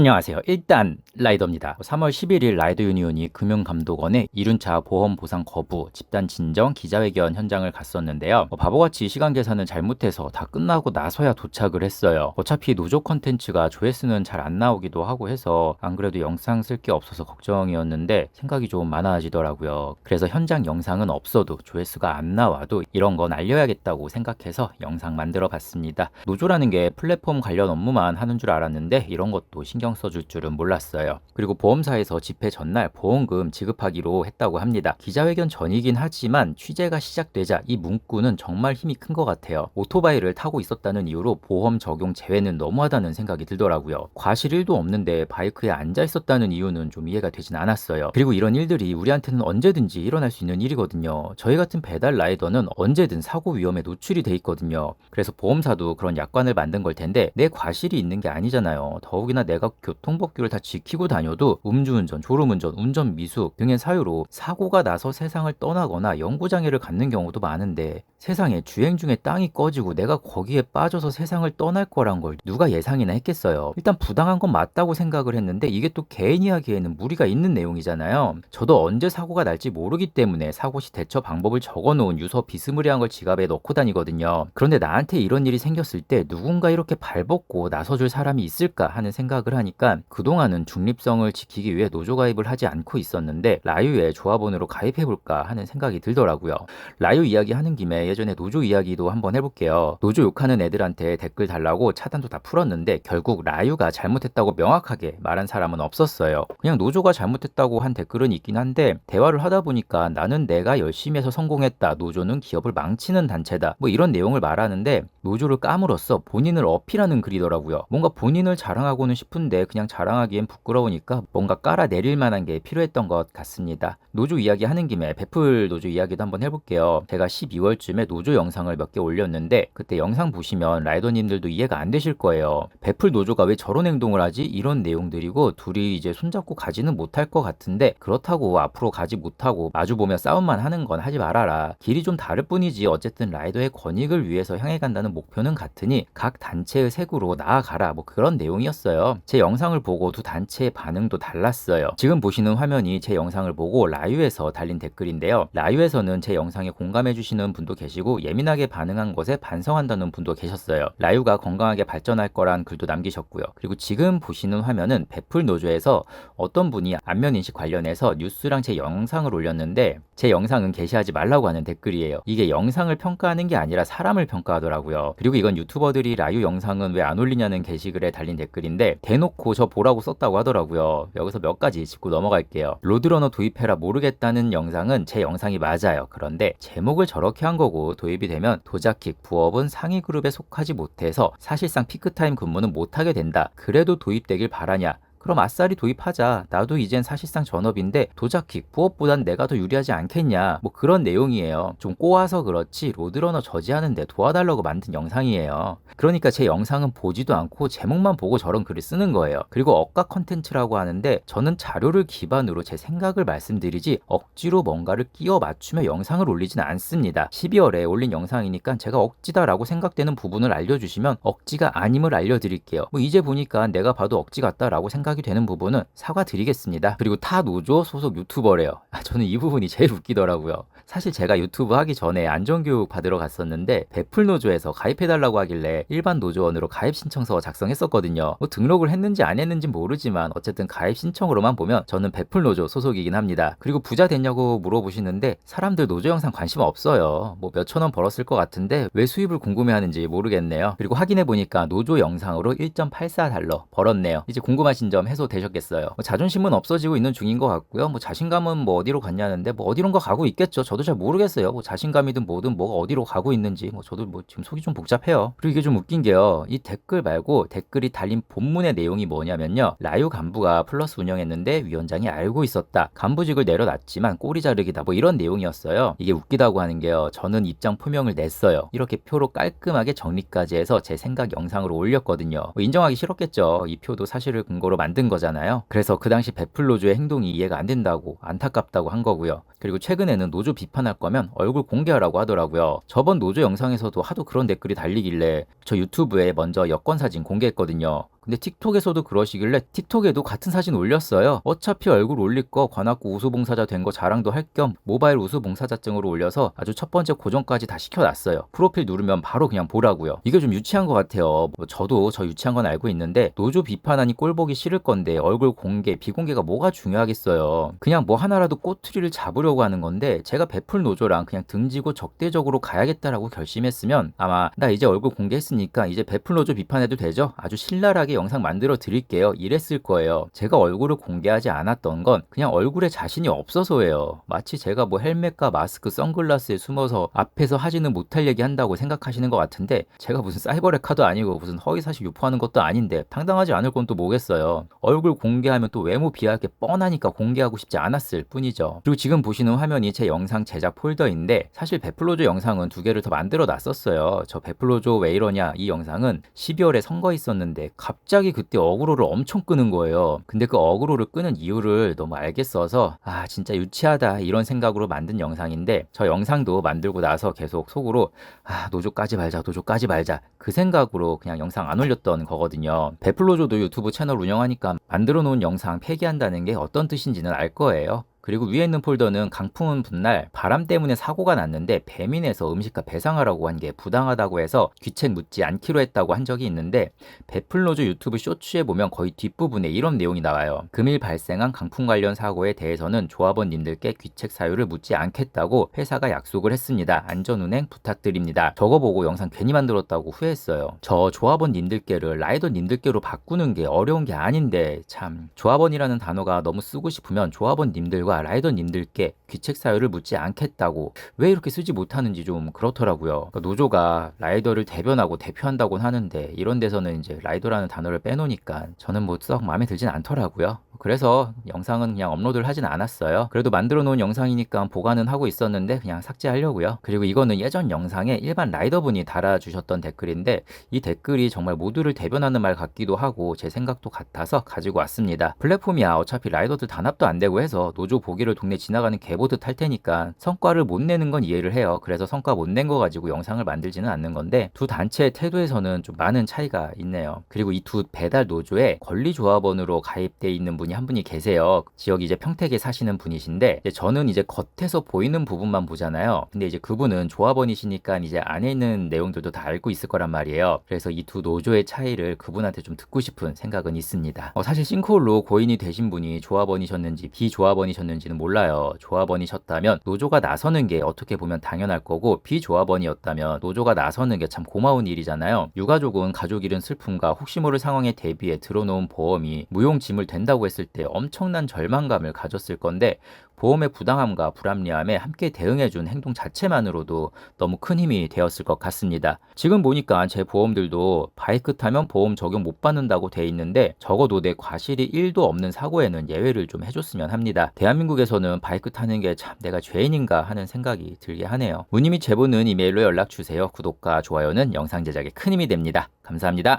안녕하세요. 일단 라이더입니다. 3월 11일 라이더 유니온이 금융감독원에 이륜차 보험 보상 거부, 집단 진정, 기자회견 현장을 갔었는데요. 바보같이 시간 계산을 잘못해서 다 끝나고 나서야 도착을 했어요. 어차피 노조 컨텐츠가 조회수는 잘 안 나오기도 하고 해서 안 그래도 영상 쓸 게 없어서 걱정이었는데 생각이 좀 많아지더라고요. 그래서 현장 영상은 없어도 조회수가 안 나와도 이런 건 알려야겠다고 생각해서 영상 만들어 봤습니다. 노조라는 게 플랫폼 관련 업무만 하는 줄 알았는데 이런 것도 신경 써줄 줄은 몰랐어요. 그리고 보험사에서 집회 전날 보험금 지급하기로 했다고 합니다. 기자회견 전이긴 하지만 취재가 시작되자 이 문구는 정말 힘이 큰 것 같아요. 오토바이를 타고 있었다는 이유로 보험 적용 제외는 너무하다는 생각이 들더라고요. 과실 1도 없는데 바이크에 앉아 있었다는 이유는 좀 이해가 되진 않았어요. 그리고 이런 일들이 우리한테는 언제든지 일어날 수 있는 일이거든요. 저희 같은 배달 라이더는 언제든 사고 위험에 노출이 돼 있거든요. 그래서 보험사도 그런 약관을 만든 걸 텐데 내 과실이 있는 게 아니잖아요. 더욱이나 내가 교통법규를 다 지키고 다녀도 음주운전, 졸음운전, 운전 미숙 등의 사유로 사고가 나서 세상을 떠나거나 영구장애를 갖는 경우도 많은데 세상에 주행 중에 땅이 꺼지고 내가 거기에 빠져서 세상을 떠날 거란 걸 누가 예상이나 했겠어요. 일단 부당한 건 맞다고 생각을 했는데 이게 또 개인이 하기에는 무리가 있는 내용이잖아요. 저도 언제 사고가 날지 모르기 때문에 사고 시 대처 방법을 적어놓은 유서 비스무리한 걸 지갑에 넣고 다니거든요. 그런데 나한테 이런 일이 생겼을 때 누군가 이렇게 발벗고 나서줄 사람이 있을까 하는 생각을 하니까 그동안은 중립성을 지키기 위해 노조 가입을 하지 않고 있었는데 라유에 조합원으로 가입해볼까 하는 생각이 들더라고요. 라유 이야기 하는 김에 예전에 노조 이야기도 한번 해볼게요. 노조 욕하는 애들한테 댓글 달라고 차단도 다 풀었는데 결국 라유가 잘못했다고 명확하게 말한 사람은 없었어요. 그냥 노조가 잘못했다고 한 댓글은 있긴 한데 대화를 하다 보니까 나는 내가 열심히 해서 성공했다. 노조는 기업을 망치는 단체다. 뭐 이런 내용을 말하는데 노조를 까물었어 본인을 어필하는 글이더라고요. 뭔가 본인을 자랑하고는 싶은데 그냥 자랑하기엔 부끄러우니까 뭔가 깔아내릴 만한 게 필요했던 것 같습니다. 노조 이야기 하는 김에 베풀 노조 이야기도 한번 해볼게요. 제가 12월쯤에 노조 영상을 몇 개 올렸는데 그때 영상 보시면 라이더님들도 이해가 안 되실 거예요. 베풀 노조가 왜 저런 행동을 하지? 이런 내용들이고 둘이 이제 손잡고 가지는 못할 것 같은데 그렇다고 앞으로 가지 못하고 마주보며 싸움만 하는 건 하지 말아라. 길이 좀 다를 뿐이지 어쨌든 라이더의 권익을 위해서 향해 간다는 목표는 같으니 각 단체의 색으로 나아가라. 뭐 그런 내용이었어요. 제 영상을 보고 두 단체의 반응도 달랐어요. 지금 보시는 화면이 제 영상을 보고 라유에서 달린 댓글인데요. 라유에서는 제 영상에 공감해주시는 분도 계시고 예민하게 반응한 것에 반성한다는 분도 계셨어요. 라유가 건강하게 발전할 거란 글도 남기셨고요. 그리고 지금 보시는 화면은 베풀 노조에서 어떤 분이 안면인식 관련해서 뉴스랑 제 영상을 올렸는데 제 영상은 게시하지 말라고 하는 댓글이에요. 이게 영상을 평가하는 게 아니라 사람을 평가하더라고요. 그리고 이건 유튜버들이 라유 영상은 왜 안 올리냐는 게시글에 달린 댓글인데 대놓고 저 보라고 썼다고 하더라고요. 여기서 몇 가지 짚고 넘어갈게요. 로드러너 도입해라 모르겠다는 영상은 제 영상이 맞아요. 그런데 제목을 저렇게 한 거고 도입이 되면 도자킥 부업은 상위 그룹에 속하지 못해서 사실상 피크타임 근무는 못하게 된다. 그래도 도입되길 바라냐. 그럼 아싸리 도입하자. 나도 이젠 사실상 전업인데 도자킥 부업보단 내가 더 유리하지 않겠냐. 뭐 그런 내용이에요. 좀 꼬아서 그렇지 로드러너 저지하는데 도와달라고 만든 영상이에요. 그러니까 제 영상은 보지도 않고 제목만 보고 저런 글을 쓰는 거예요. 그리고 억가 컨텐츠라고 하는데 저는 자료를 기반으로 제 생각을 말씀드리지 억지로 뭔가를 끼워 맞추며 영상을 올리진 않습니다. 12월에 올린 영상이니까 제가 억지다라고 생각되는 부분을 알려주시면 억지가 아님을 알려드릴게요. 뭐 이제 보니까 내가 봐도 억지 같다라고 생각이 되는 부분은 사과드리겠습니다. 그리고 타 노조 소속 유튜버래요. 저는 이 부분이 제일 웃기더라고요. 사실 제가 유튜브 하기 전에 안전교육 받으러 갔었는데 베풀 노조에서 가입해달라고 하길래 일반 노조원으로 가입 신청서 작성했었거든요. 뭐 등록을 했는지 안 했는지 모르지만 어쨌든 가입 신청으로만 보면 저는 베풀 노조 소속이긴 합니다. 그리고 부자 됐냐고 물어보시는데 사람들 노조 영상 관심 없어요. 뭐 몇천 원 벌었을 것 같은데 왜 수입을 궁금해하는지 모르겠네요. 그리고 확인해보니까 노조 영상으로 1.84달러 벌었네요. 이제 궁금하신 점 해소되셨겠어요. 뭐 자존심은 없어지고 있는 중인 것 같고요. 뭐 자신감은 뭐 어디로 갔냐는데 뭐 어디론가 가고 있겠죠. 저도 잘 모르겠어요. 뭐 자신감이든 뭐든 뭐가 어디로 가고 있는지 뭐 저도 뭐 지금 속이 좀 복잡해요. 그리고 이게 좀 웃긴 게요. 이 댓글 말고 댓글이 달린 본문의 내용이 뭐냐면요. 라유 간부가 플러스 운영했는데 위원장이 알고 있었다. 간부직을 내려놨지만 꼬리 자르기다. 뭐 이런 내용이었어요. 이게 웃기다고 하는 게요. 저는 입장 표명을 냈어요. 이렇게 표로 깔끔하게 정리까지 해서 제 생각 영상으로 올렸거든요. 뭐 인정하기 싫었겠죠. 이 표도 사실을 근거로 만든 거잖아요. 그래서 그 당시 베풀 노조의 행동이 이해가 안 된다고 안타깝다고 한 거고요. 그리고 최근에는 노조 비판할 거면 얼굴 공개하라고 하더라고요. 저번 노조 영상에서도 하도 그런 댓글이 달리길래 저 유튜브에 먼저 여권 사진 공개했거든요. 근데 틱톡에서도 그러시길래 틱톡에도 같은 사진 올렸어요. 어차피 얼굴 올릴 거 관악구 우수봉사자 된 거 자랑도 할 겸 모바일 우수봉사자증으로 올려서 아주 첫 번째 고정까지 다 시켜놨어요. 프로필 누르면 바로 그냥 보라고요. 이게 좀 유치한 것 같아요. 저도 저 유치한 건 알고 있는데 노조 비판하니 꼴보기 싫을 건데 얼굴 공개, 비공개가 뭐가 중요하겠어요. 그냥 뭐 하나라도 꼬투리를 잡으려고 하는 건데 제가 베풀 노조랑 그냥 등지고 적대적으로 가야겠다라고 결심했으면 아마 나 이제 얼굴 공개했으니까 이제 베풀 노조 비판해도 되죠? 아주 신랄하게 영상 만들어 드릴게요. 이랬을 거예요. 제가 얼굴을 공개하지 않았던 건 그냥 얼굴에 자신이 없어서예요. 마치 제가 뭐 헬멧과 마스크, 선글라스에 숨어서 앞에서 하지는 못할 얘기 한다고 생각하시는 것 같은데 제가 무슨 사이버 레카도 아니고 무슨 허위사실 유포하는 것도 아닌데 당당하지 않을 건 또 뭐겠어요. 얼굴 공개하면 또 외모 비하할 게 뻔하니까 공개하고 싶지 않았을 뿐이죠. 그리고 지금 보시는 화면이 제 영상 제작 폴더인데 사실 베풀로조 영상은 2개를 더 만들어 놨었어요. 저 베풀로조 왜 이러냐 이 영상은 12월에 선거 있었는데 갑자기 그때 어그로를 엄청 끄는 거예요. 근데 그 어그로를 끄는 이유를 너무 알겠어서 아 진짜 유치하다 이런 생각으로 만든 영상인데 저 영상도 만들고 나서 계속 속으로 아 노조까지 말자 노조까지 말자 그 생각으로 그냥 영상 안 올렸던 거거든요. 베풀로조도 유튜브 채널 운영하니까 만들어 놓은 영상 폐기한다는 게 어떤 뜻인지는 알 거예요. 그리고 위에 있는 폴더는 강풍은 분날 바람 때문에 사고가 났는데 배민에서 음식과 배상하라고 한 게 부당하다고 해서 귀책 묻지 않기로 했다고 한 적이 있는데 베풀로조 유튜브 쇼츠에 보면 거의 뒷부분에 이런 내용이 나와요. 금일 발생한 강풍 관련 사고에 대해서는 조합원님들께 귀책 사유를 묻지 않겠다고 회사가 약속을 했습니다. 안전운행 부탁드립니다. 저거 보고 영상 괜히 만들었다고 후회했어요. 저 조합원님들께를 라이더님들께로 바꾸는 게 어려운 게 아닌데 참 조합원이라는 단어가 너무 쓰고 싶으면 조합원님들과 라이더님들께 귀책 사유를 묻지 않겠다고 왜 이렇게 쓰지 못하는지 좀 그렇더라고요. 그러니까 노조가 라이더를 대변하고 대표한다고는 하는데 이런 데서는 이제 라이더라는 단어를 빼놓으니까 저는 뭐 썩 마음에 들진 않더라고요. 그래서 영상은 그냥 업로드를 하진 않았어요. 그래도 만들어 놓은 영상이니까 보관은 하고 있었는데 그냥 삭제하려고요. 그리고 이거는 예전 영상에 일반 라이더분이 달아주셨던 댓글인데 이 댓글이 정말 모두를 대변하는 말 같기도 하고 제 생각도 같아서 가지고 왔습니다. 플랫폼이야 어차피 라이더들 단합도 안 되고 해서 노조 보기를 동네 지나가는 개보듯 할 테니까 성과를 못 내는 건 이해를 해요. 그래서 성과 못 낸 거 가지고 영상을 만들지는 않는 건데 두 단체의 태도에서는 좀 많은 차이가 있네요. 그리고 이 두 배달 노조에 권리조합원으로 가입돼 있는 분이 한 분이 계세요. 지역이 이제 평택에 사시는 분이신데 이제 저는 이제 겉에서 보이는 부분만 보잖아요. 근데 이제 그분은 조합원이시니까 이제 안에 있는 내용들도 다 알고 있을 거란 말이에요. 그래서 이 두 노조의 차이를 그분한테 좀 듣고 싶은 생각은 있습니다. 사실 싱크홀로 고인이 되신 분이 조합원이셨는지 비조합원이셨는지는 몰라요. 조합원이셨다면 노조가 나서는 게 어떻게 보면 당연할 거고 비조합원이었다면 노조가 나서는 게 참 고마운 일이잖아요. 유가족은 가족 잃은 슬픔과 혹시 모를 상황에 대비해 들어놓은 보험이 무용지물 된다고 했을 때 엄청난 절망감을 가졌을 건데 보험의 부당함과 불합리함에 함께 대응해준 행동 자체만으로도 너무 큰 힘이 되었을 것 같습니다. 지금 보니까 제 보험들도 바이크 타면 보험 적용 못 받는다고 돼 있는데 적어도 내 과실이 1도 없는 사고에는 예외를 좀 해줬으면 합니다. 대한민국에서는 바이크 타는 게 참 내가 죄인인가 하는 생각이 들게 하네요. 문의및 제보는 이메일로 연락 주세요. 구독과 좋아요는 영상 제작에 큰 힘이 됩니다. 감사합니다.